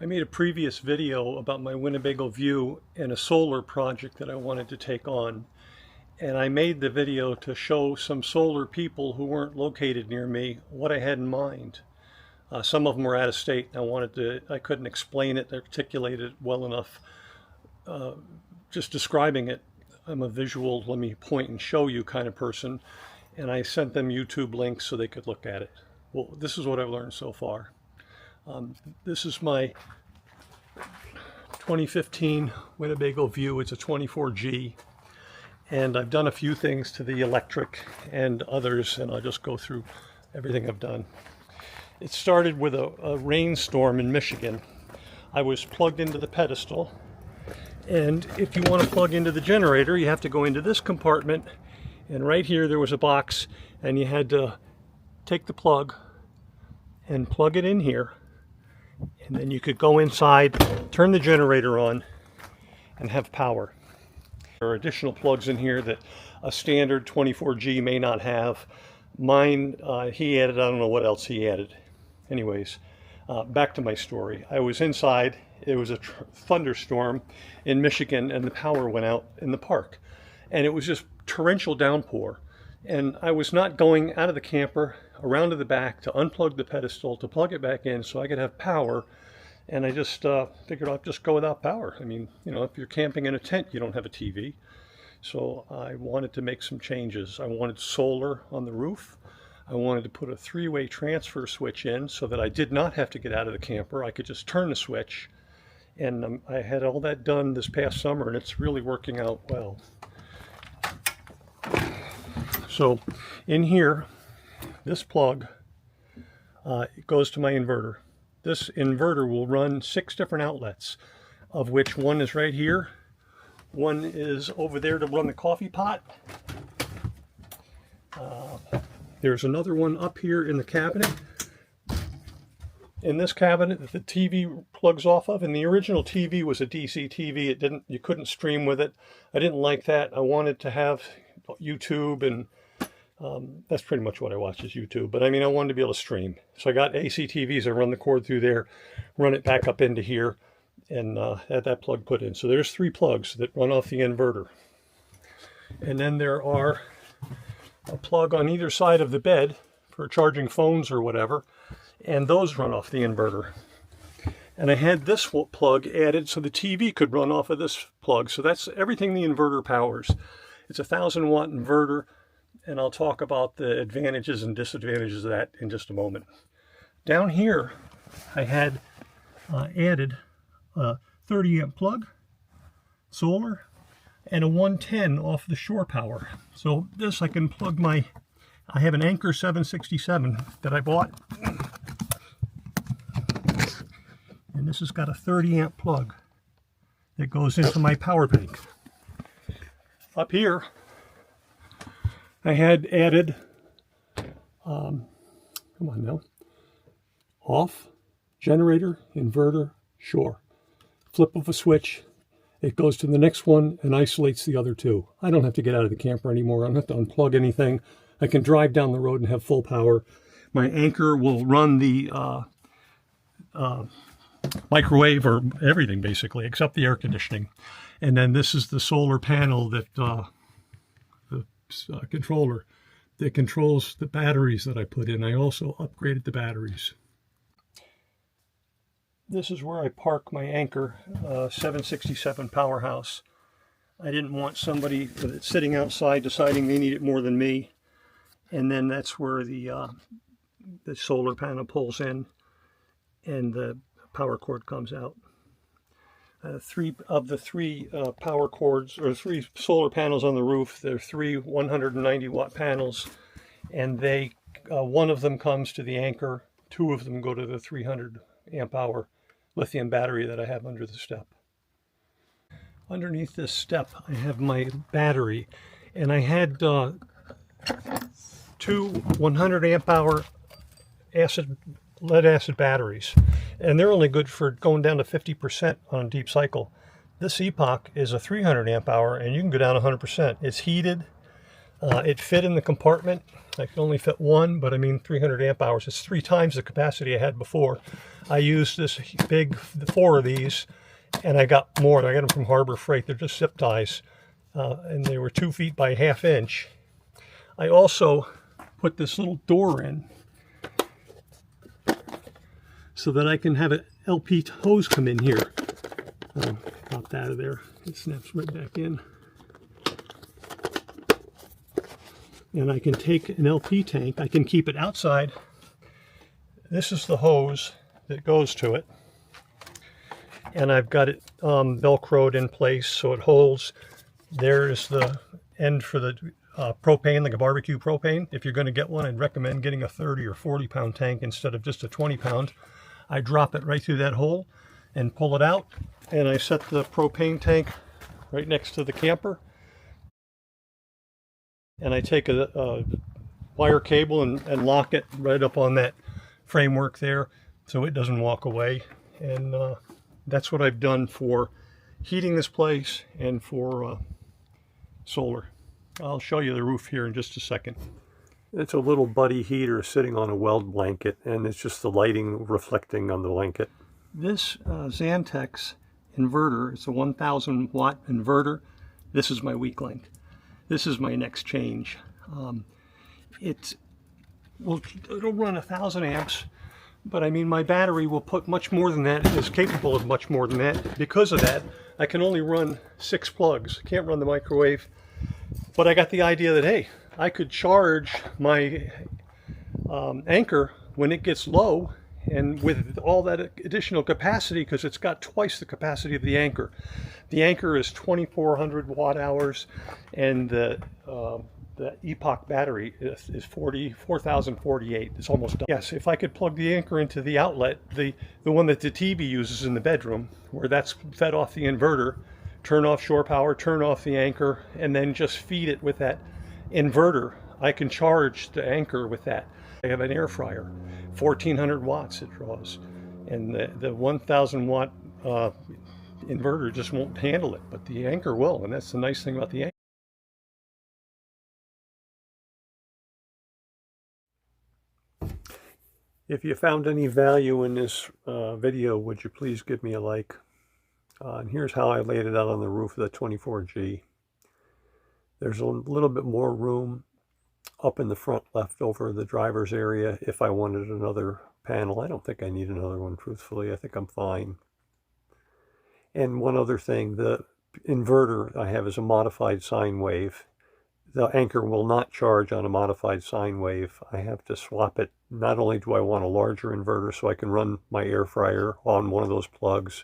I made a previous video about my Winnebago View and a solar project that I wanted to take on. And I made the video to show some solar people who weren't located near me what I had in mind. Some of them were out of state. I couldn't explain it, articulate it well enough. Just describing it, I'm a visual, let me point and show you kind of person. And I sent them YouTube links so they could look at it. Well, this is what I've learned so far. This is my 2015 Winnebago View. It's a 24G, and I've done a few things to the electric and others, and I'll just go through everything I've done. It started with a rainstorm in Michigan. I was plugged into the pedestal, and if you want to plug into the generator, you have to go into this compartment, and right here there was a box, and you had to take the plug and plug it in here, and then you could go inside, turn the generator on, and have power. There are additional plugs in here that a standard 24G may not have. Mine, he added, I don't know what else he added. Anyways, back to my story. I was inside, it was a thunderstorm in Michigan, and the power went out in the park. And it was just torrential downpour. And I was not going out of the camper around to the back to unplug the pedestal, to plug it back in so I could have power. And I just figured I'd just go without power. I mean, you know, if you're camping in a tent, you don't have a TV. So I wanted to make some changes. I wanted solar on the roof. I wanted to put a three-way transfer switch in so that I did not have to get out of the camper. I could just turn the switch. And I had all that done this past summer, and it's really working out well. So in here, this plug it goes to my inverter. This inverter will run 6 different outlets, of which one is right here. One is over there to run the coffee pot. There's another one up here in the cabinet. In this cabinet that the TV plugs off of, and the original TV was a DC TV. You couldn't stream with it. I didn't like that. I wanted to have YouTube, and that's pretty much what I watch is YouTube. But I mean, I wanted to be able to stream. So I got AC TVs. I run the cord through there, run it back up into here, and had that plug put in. So there's 3 plugs that run off the inverter. And then there are a plug on either side of the bed for charging phones or whatever. And those run off the inverter. And I had this plug added so the TV could run off of this plug. So that's everything the inverter powers. It's a 1,000-watt inverter. And I'll talk about the advantages and disadvantages of that in just a moment. Down here, I had added a 30-amp plug, solar, and a 110 off the shore power. So this I can plug I have an Anchor 767 that I bought. And this has got a 30-amp plug that goes into my power bank. Up here, I had added, come on now, off, generator, inverter, shore. Flip of a switch, it goes to the next one and isolates the other 2. I don't have to get out of the camper anymore. I don't have to unplug anything. I can drive down the road and have full power. My Anchor will run the microwave or everything basically, except the air conditioning. And then this is the solar panel that controller that controls the batteries that I put in. I also upgraded the batteries. This is where I park my Anchor 767 powerhouse. I didn't want somebody that's sitting outside deciding they need it more than me. And then that's where the solar panel pulls in and the power cord comes out. 3 of the 3 power cords, or 3 solar panels on the roof, there are 3 190-watt panels, and one of them comes to the Anchor, 2 of them go to the 300-amp-hour lithium battery that I have under the step. Underneath this step, I have my battery, and I had 2 100-amp-hour lead-acid batteries. And they're only good for going down to 50% on a deep cycle. This Epoch is a 300 amp hour, and you can go down 100%. It's heated. It fit in the compartment. I can only fit one, but I mean 300 amp hours. It's 3 times the capacity I had before. I used this big 4 of these, and I got more. I got them from Harbor Freight. They're just zip ties, and they were 2 feet by 1/2 inch. I also put this little door in so that I can have an LP hose come in here. Pop that out of there. It snaps right back in. And I can take an LP tank. I can keep it outside. This is the hose that goes to it. And I've got it Velcroed in place so it holds. There's the end for the propane, like a barbecue propane. If you're going to get one, I'd recommend getting a 30 or 40 pound tank instead of just a 20 pound. I drop it right through that hole and pull it out. And I set the propane tank right next to the camper. And I take a wire cable and lock it right up on that framework there so it doesn't walk away. And that's what I've done for heating this place and for solar. I'll show you the roof here in just a second. It's a little buddy heater sitting on a weld blanket, and it's just the lighting reflecting on the blanket. This Xantex inverter, it's a 1000 watt inverter. This is my weak link. This is my next change. It'll run 1000 amps, but I mean my battery will put much more than that. It's capable of much more than that. Because of that, I can only run 6 plugs. Can't run the microwave. But I got the idea that, hey, I could charge my Anchor when it gets low, and with all that additional capacity, because it's got twice the capacity of the Anchor. The Anchor is 2400 watt hours, and the Epoch battery is 4048. It's almost done. Yes, if I could plug the Anchor into the outlet, the one that the TV uses in the bedroom, where that's fed off the inverter, turn off shore power, turn off the Anchor, and then just feed it with that inverter, I can charge the Anchor with that. I have an air fryer, 1400 watts it draws, and the 1000 watt inverter just won't handle it, but the Anchor will, and that's the nice thing about the Anchor. If you found any value in this video, would you please give me a like? And here's how I laid it out on the roof of the 24G. There's a little bit more room up in the front left over the driver's area if I wanted another panel. I don't think I need another one, truthfully. I think I'm fine. And one other thing, the inverter I have is a modified sine wave. The Anchor will not charge on a modified sine wave. I have to swap it. Not only do I want a larger inverter so I can run my air fryer on one of those plugs,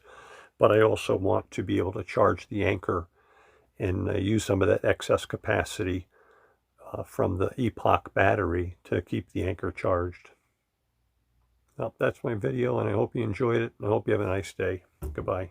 but I also want to be able to charge the Anchor and use some of that excess capacity from the Epoch battery to keep the Anchor charged. Well, that's my video, and I hope you enjoyed it. I hope you have a nice day. Goodbye.